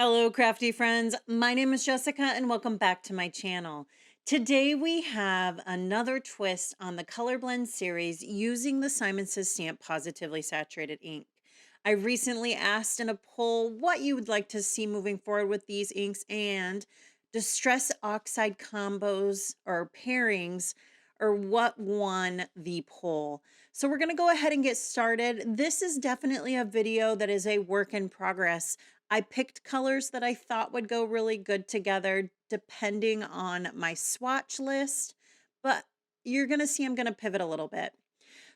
Hello, crafty friends. My name is Jessica, and welcome back to my channel. Today, we have another twist on the Color Blend series using the Simon Says Stamp Positively Saturated ink. I recently asked in a poll what you would like to see moving forward with these inks, and Distress Oxide combos or pairings or what won the poll. So we're going to go ahead and get started. This is definitely a video that is a work in progress. I picked colors that I thought would go really good together depending on my swatch list, but you're going to see I'm going to pivot a little bit.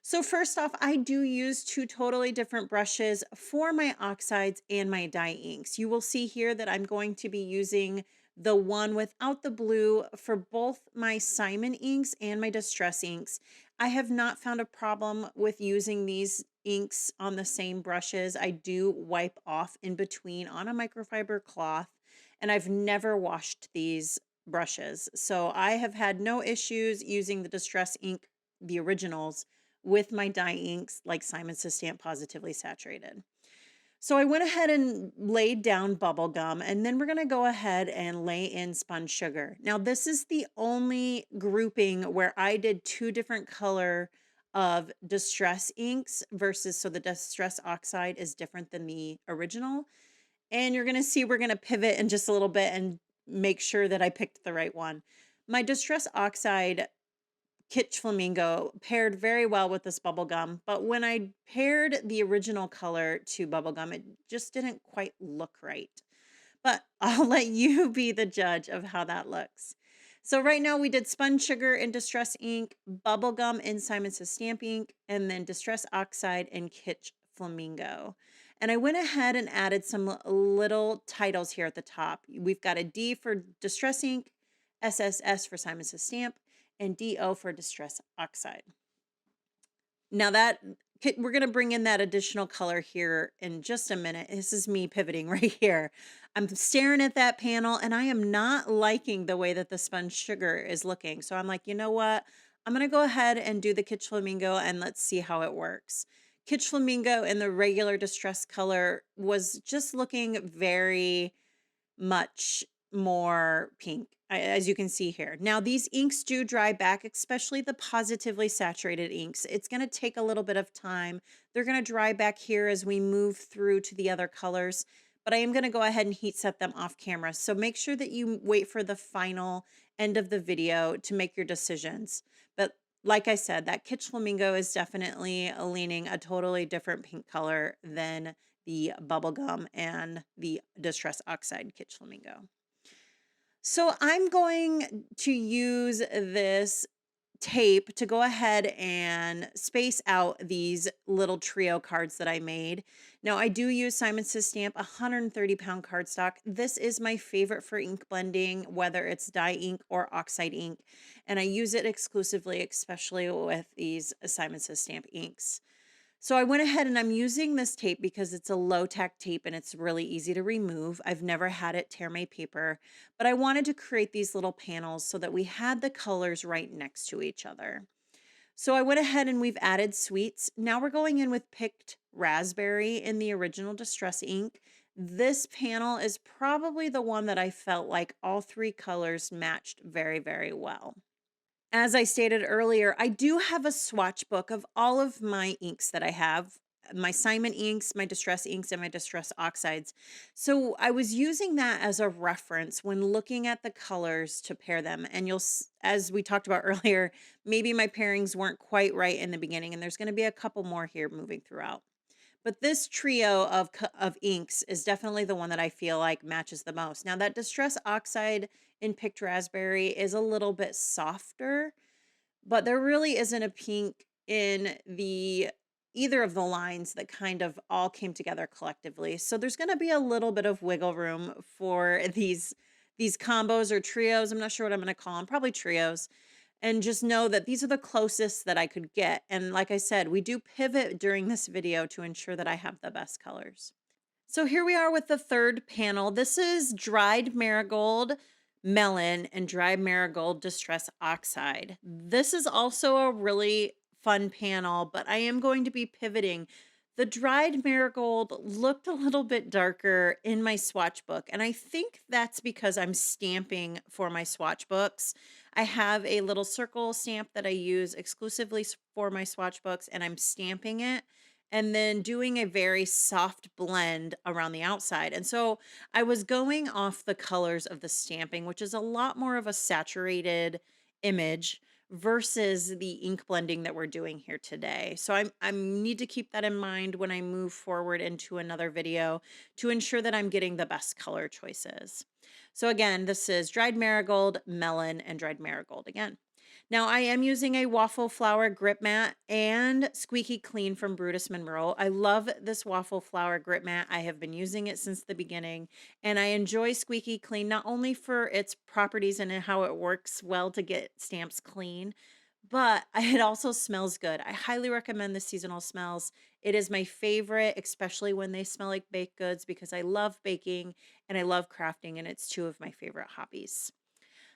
So first off, I do use two totally different brushes for my oxides and my dye inks. You will see here that I'm going to be using the one without the blue for both my Simon inks and my Distress inks. I have not found a problem with using these inks on the same brushes. I do wipe off in between on a microfiber cloth, and I've never washed these brushes. So I have had no issues using the Distress ink, the originals, with my dye inks like Simon Says Stamp Positively Saturated. So I went ahead and laid down Bubblegum, and then we're going to go ahead and lay in Spun Sugar. Now, this is the only grouping where I did two different color of Distress inks versus, so the Distress Oxide is different than the original. And you're going to see we're going to pivot in just a little bit and make sure that I picked the right one. My Distress Oxide Kitsch Flamingo paired very well with this bubblegum, but when I paired the original color to bubblegum, it just didn't quite look right. But I'll let you be the judge of how that looks. So right now we did Spun Sugar in Distress ink, bubblegum in Simon Says Stamp ink, and then Distress Oxide in Kitsch Flamingo. And I went ahead and added some little titles here at the top. We've got a D for Distress ink, SSS for Simon Says Stamp, and DO for Distress Oxide. Now that we're going to bring in that additional color here in just a minute. This is me pivoting right here. I'm staring at that panel and I am not liking the way that the Spun Sugar is looking. So I'm like, you know what? I'm going to go ahead and do the Kitsch Flamingo and let's see how it works. Kitsch Flamingo in the regular distress color was just looking very much more pink, as you can see here. Now, these inks do dry back, especially the positively saturated inks. It's going to take a little bit of time. They're going to dry back here as we move through to the other colors, but I am going to go ahead and heat set them off camera. So make sure that you wait for the final end of the video to make your decisions. But like I said, that Kitsch Flamingo is definitely leaning a totally different pink color than the bubblegum and the Distress Oxide Kitsch Flamingo. So I'm going to use this tape to go ahead and space out these little trio cards that I made. Now I do use Simon Says Stamp 130-pound cardstock. This is my favorite for ink blending, whether it's dye ink or oxide ink. And I use it exclusively, especially with these Simon Says Stamp inks. So I went ahead and I'm using this tape because it's a low tack tape and it's really easy to remove. I've never had it tear my paper, but I wanted to create these little panels so that we had the colors right next to each other. So I went ahead and we've added sweets. Now we're going in with picked raspberry in the original Distress ink. This panel is probably the one that I felt like all three colors matched very, very well. As I stated earlier, I do have a swatch book of all of my inks that I have, my Simon inks, my Distress inks, and my Distress Oxides. So I was using that as a reference when looking at the colors to pair them. And as we talked about earlier, maybe my pairings weren't quite right in the beginning, and there's going to be a couple more here moving throughout. But this trio of inks is definitely the one that I feel like matches the most. Now that Distress Oxide in Picked Raspberry is a little bit softer, but there really isn't a pink in either of the lines that kind of all came together collectively. So there's going to be a little bit of wiggle room for these combos or trios. I'm not sure what I'm going to call them, probably trios. And just know that these are the closest that I could get. And like I said, we do pivot during this video to ensure that I have the best colors. So here we are with the third panel. This is dried marigold, melon, and dried marigold distress oxide. This is also a really fun panel, but I am going to be pivoting The dried marigold looked a little bit darker in my swatch book, and I think that's because I'm stamping for my swatch books. I have a little circle stamp that I use exclusively for my swatch books, and I'm stamping it and then doing a very soft blend around the outside. And so I was going off the colors of the stamping, which is a lot more of a saturated image versus the ink blending that we're doing here today. So I need to keep that in mind when I move forward into another video to ensure that I'm getting the best color choices. So again, this is dried marigold, melon, and dried marigold again. Now I am using a waffle flower grip mat and Squeaky Clean from Brutus Monroe. I love this waffle flower grip mat. I have been using it since the beginning, and I enjoy Squeaky Clean not only for its properties and how it works well to get stamps clean, but it also smells good. I highly recommend the seasonal smells. It is my favorite, especially when they smell like baked goods, because I love baking and I love crafting, and it's two of my favorite hobbies.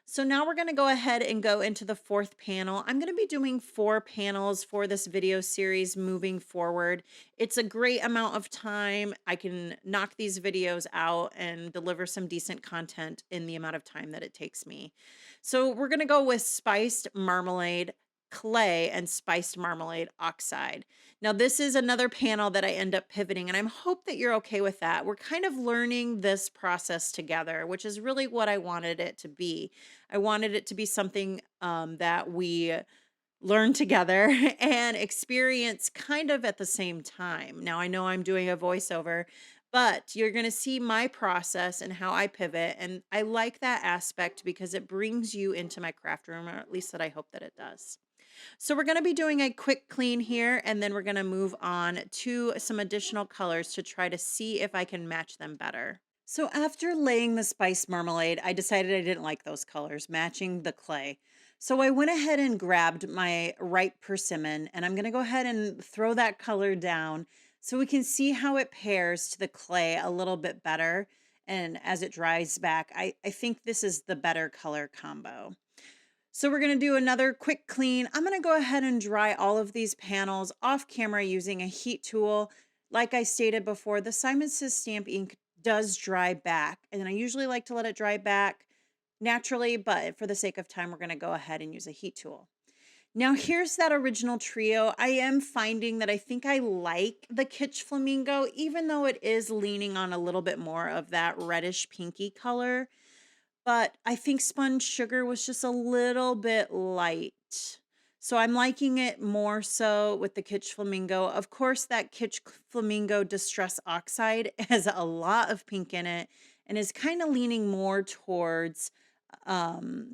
So now we're going to go ahead and go into the fourth panel. I'm going to be doing 4 panels for this video series moving forward. It's a great amount of time. I can knock these videos out and deliver some decent content in the amount of time that it takes me. So we're going to go with spiced marmalade clay and spiced marmalade oxide. Now this is another panel that I end up pivoting, and I hope that you're okay with that. We're kind of learning this process together, which is really what I wanted it to be. I wanted it to be something that we learn together and experience kind of at the same time. Now, I know I'm doing a voiceover, but you're going to see my process and how I pivot. And I like that aspect because it brings you into my craft room, or at least that I hope that it does. So we're going to be doing a quick clean here, and then we're going to move on to some additional colors to try to see if I can match them better. So after laying the spice marmalade, I decided I didn't like those colors matching the clay. So I went ahead and grabbed my ripe persimmon, and I'm going to go ahead and throw that color down so we can see how it pairs to the clay a little bit better. And as it dries back, I think this is the better color combo. So we're going to do another quick clean. I'm going to go ahead and dry all of these panels off camera using a heat tool. Like I stated before, the Simon Says stamp ink does dry back, and I usually like to let it dry back naturally, but for the sake of time, we're going to go ahead and use a heat tool. Now here's that original trio. I am finding that I think I like the Kitsch Flamingo, even though it is leaning on a little bit more of that reddish pinky color. But I think Spun Sugar was just a little bit light. So I'm liking it more so with the Kitsch Flamingo. Of course, that Kitsch Flamingo Distress Oxide has a lot of pink in it and is kind of leaning more towards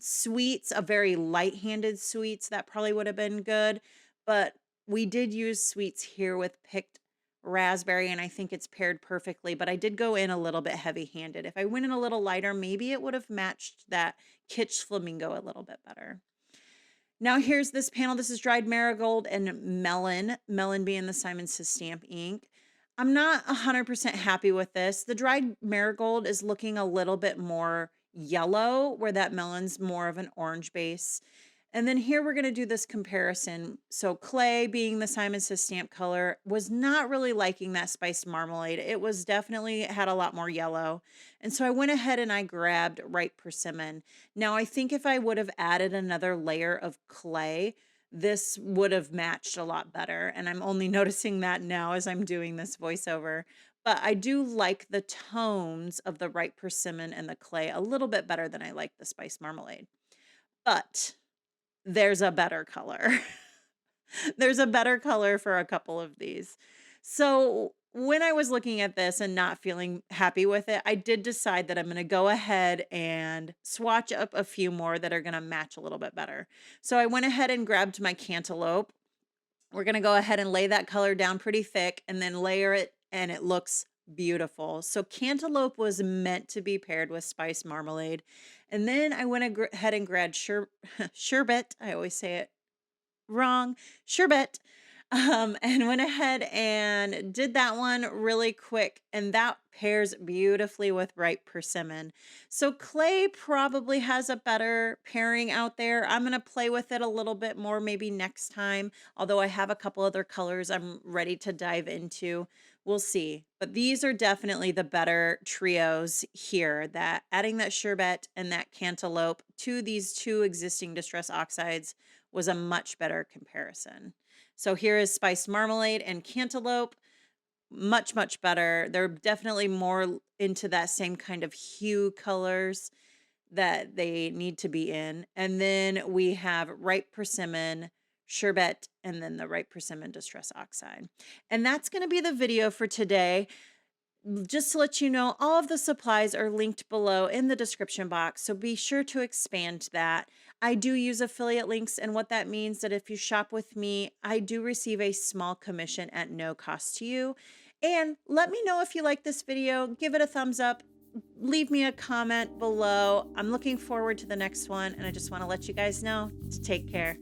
sweets, a very light-handed sweets. That probably would have been good. But we did use sweets here with picked raspberry, and I think it's paired perfectly, but I did go in a little bit heavy-handed. If I went in a little lighter, maybe it would have matched that Kitsch Flamingo a little bit better. Now here's this panel. This is dried marigold and melon, melon being the Simon Says stamp ink. I'm not 100% happy with this. The dried marigold is looking a little bit more yellow, where that melon's more of an orange base. And then here we're going to do this comparison. So clay being the Simon Says stamp color was not really liking that spiced marmalade. It was definitely had a lot more yellow. And so I went ahead and I grabbed ripe persimmon. Now I think if I would have added another layer of clay, this would have matched a lot better. And I'm only noticing that now as I'm doing this voiceover. But I do like the tones of the ripe persimmon and the clay a little bit better than I like the spiced marmalade. But there's a better color. There's a better color for a couple of these. So when I was looking at this and not feeling happy with it, I did decide that I'm going to go ahead and swatch up a few more that are going to match a little bit better. So I went ahead and grabbed my cantaloupe. We're going to go ahead and lay that color down pretty thick and then layer it, and it looks beautiful. So cantaloupe was meant to be paired with spiced marmalade. And then I went ahead and grabbed sherbet. I always say it wrong. Sherbet. And went ahead and did that one really quick, and that pairs beautifully with ripe persimmon. So clay probably has a better pairing out there. I'm going to play with it a little bit more maybe next time, although I have a couple other colors I'm ready to dive into. We'll see. But these are definitely the better trios here, that adding that sherbet and that cantaloupe to these two existing distress oxides was a much better comparison. So here is spiced marmalade and cantaloupe. Much, much better. They're definitely more into that same kind of hue colors that they need to be in. And then we have ripe persimmon, sherbet, and then the ripe persimmon distress oxide. And that's going to be the video for today. Just to let you know, all of the supplies are linked below in the description box, so be sure to expand that. I do use affiliate links, and what that means that if you shop with me, I do receive a small commission at no cost to you. And let me know if you like this video. Give it a thumbs up. Leave me a comment below. I'm looking forward to the next one, and I just want to let you guys know to take care.